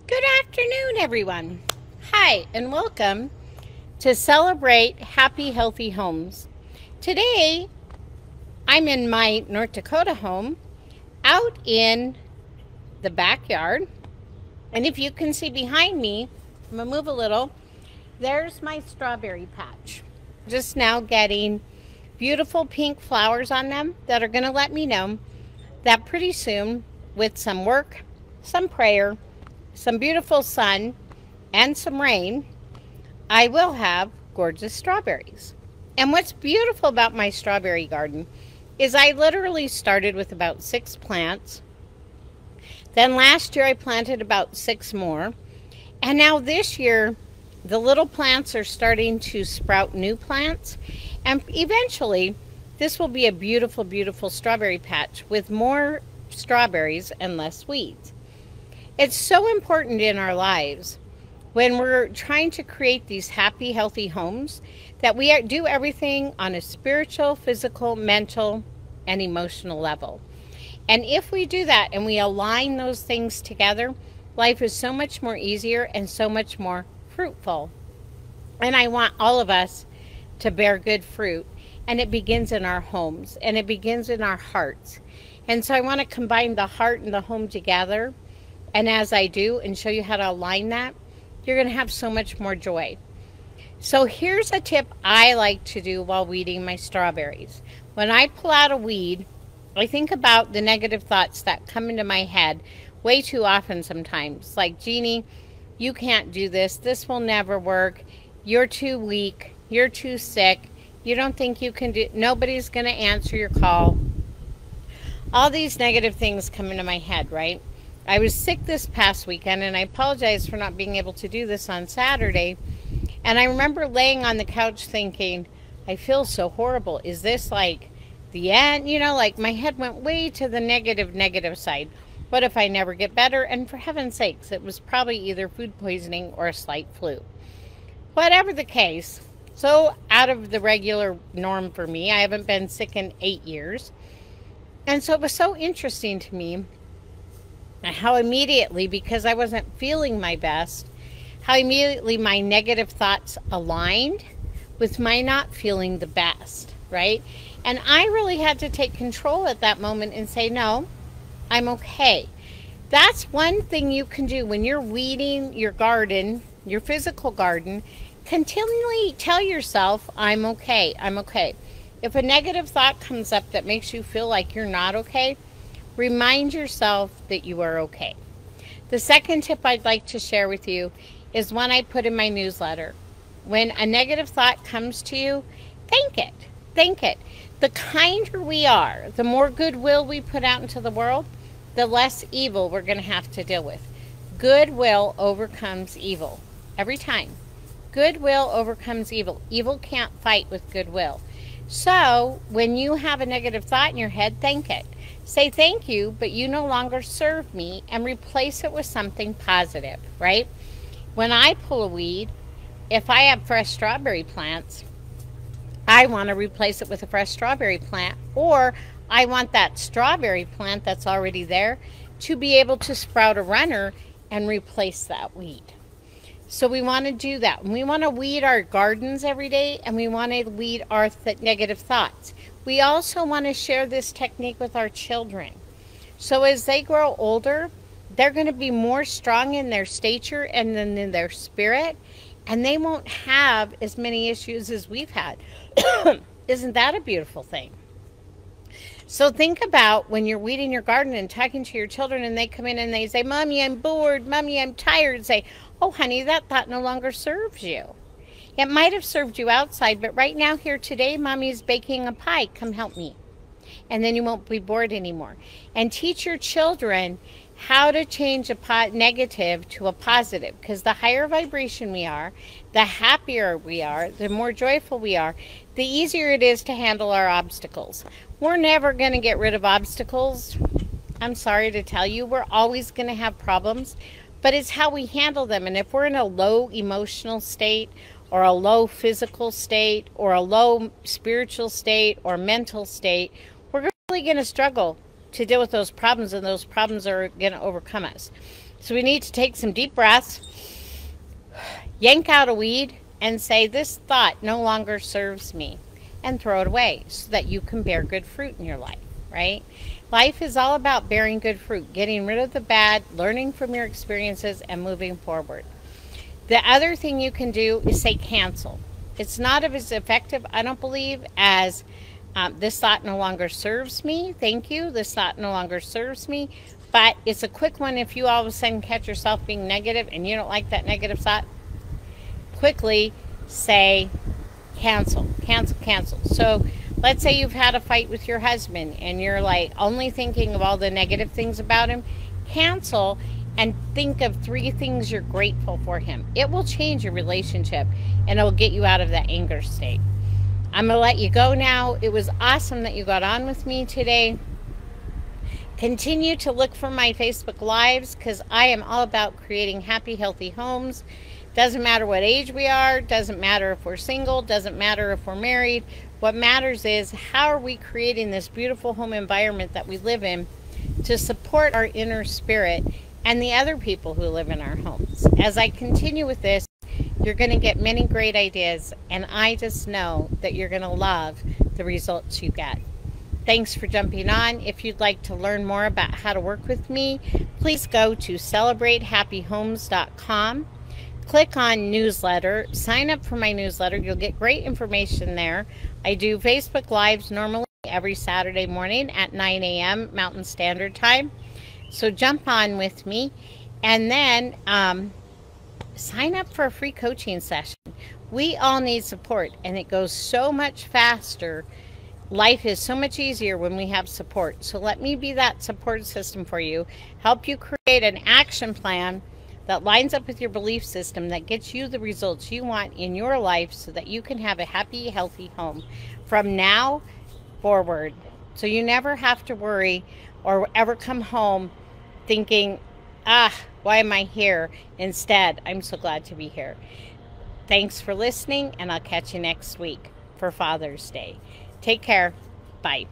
Good afternoon, everyone. Hi, and welcome to Celebrate Happy Healthy Homes. Today, I'm in my North Dakota home out in the backyard. And if you can see behind me, I'm going to move a little. There's my strawberry patch. Just now getting beautiful pink flowers on them that are going to let me know that pretty soon, with some work, some prayer, some beautiful sun, and some rain, I will have gorgeous strawberries. And what's beautiful about my strawberry garden is I literally started with about 6 plants. Then last year I planted about 6 more. And now this year, the little plants are starting to sprout new plants. And eventually, this will be a beautiful, beautiful strawberry patch with more strawberries and less weeds. It's so important in our lives when we're trying to create these happy, healthy homes that we do everything on a spiritual, physical, mental, and emotional level. And if we do that and we align those things together, life is so much more easier and so much more fruitful. And I want all of us to bear good fruit. And it begins in our homes and it begins in our hearts. And so I want to combine the heart and the home together. And as I do and show you how to align that, you're going to have so much more joy. So here's a tip I like to do while weeding my strawberries. When I pull out a weed, I think about the negative thoughts that come into my head way too often sometimes. Like, Jeannie, you can't do this. This will never work. You're too weak. You're too sick. You don't think you can do it. Nobody's going to answer your call. All these negative things come into my head, right? I was sick this past weekend, and I apologize for not being able to do this on Saturday. And I remember laying on the couch thinking, I feel so horrible. Is this like the end? You know, like my head went way to the negative side. What if I never get better? And for heaven's sakes, it was probably either food poisoning or a slight flu. Whatever the case, so out of the regular norm for me. I haven't been sick in 8 years. And so it was so interesting to me how immediately, because I wasn't feeling my best, how immediately my negative thoughts aligned with my not feeling the best, right? And I really had to take control at that moment and say, no, I'm okay. That's one thing you can do when you're weeding your garden, your physical garden. Continually tell yourself, I'm okay, I'm okay. If a negative thought comes up that makes you feel like you're not okay, remind yourself that you are okay. The second tip I'd like to share with you is one I put in my newsletter. When a negative thought comes to you, thank it. Thank it. The kinder we are, the more goodwill we put out into the world, the less evil we're going to have to deal with. Goodwill overcomes evil. Every time. Goodwill overcomes evil. Evil can't fight with goodwill. So when you have a negative thought in your head, thank it. Say thank you, but you no longer serve me, and replace it with something positive, right? When I pull a weed, if I have fresh strawberry plants, I want to replace it with a fresh strawberry plant, or I want that strawberry plant that's already there to be able to sprout a runner and replace that weed. So we want to do that. We want to weed our gardens every day, and we want to weed our negative thoughts. We also want to share this technique with our children. So as they grow older, they're going to be more strong in their stature and then in their spirit, and they won't have as many issues as we've had. Isn't that a beautiful thing? So think about when you're weeding your garden and talking to your children, and they come in and they say, Mommy, I'm bored. Mommy, I'm tired. Say, oh, honey, that thought no longer serves you. It might have served you outside, but right now, here today, Mommy's baking a pie. Come help me. And then you won't be bored anymore. And teach your children how to change a negative to a positive. Because the higher vibration we are, the happier we are, the more joyful we are, the easier it is to handle our obstacles. We're never going to get rid of obstacles. I'm sorry to tell you, we're always going to have problems. But it's how we handle them. And if we're in a low emotional state, or a low physical state, or a low spiritual state, or mental state, we're really going to struggle to deal with those problems, and those problems are going to overcome us. So we need to take some deep breaths, yank out a weed, and say, this thought no longer serves me, and throw it away so that you can bear good fruit in your life, right? Life is all about bearing good fruit, getting rid of the bad, learning from your experiences, and moving forward. The other thing you can do is say cancel. It's not as effective, I don't believe, as this thought no longer serves me. Thank you. This thought no longer serves me. But it's a quick one. If you all of a sudden catch yourself being negative and you don't like that negative thought, quickly say cancel, cancel, cancel. So let's say you've had a fight with your husband and you're like only thinking of all the negative things about him. Cancel and think of 3 things you're grateful for him. It will change your relationship and it will get you out of that anger state. I'm going to let you go now. It was awesome that you got on with me today. Continue to look for my Facebook Lives because I am all about creating happy, healthy homes. Doesn't matter what age we are. Doesn't matter if we're single. Doesn't matter if we're married. What matters is how are we creating this beautiful home environment that we live in to support our inner spirit and the other people who live in our homes. As I continue with this, you're going to get many great ideas, and I just know that you're going to love the results you get. Thanks for jumping on. If you'd like to learn more about how to work with me, please go to celebratehappyhomes.com. Click on newsletter, sign up for my newsletter. You'll get great information there. I do Facebook Lives normally every Saturday morning at 9 a.m. Mountain Standard Time. So jump on with me, and then sign up for a free coaching session. We all need support, and it goes so much faster. Life is so much easier when we have support. So let me be that support system for you, help you create an action plan that lines up with your belief system that gets you the results you want in your life so that you can have a happy, healthy home from now forward. So you never have to worry or ever come home thinking, why am I here? Instead, I'm so glad to be here. Thanks for listening, and I'll catch you next week for Father's Day. Take care. Bye.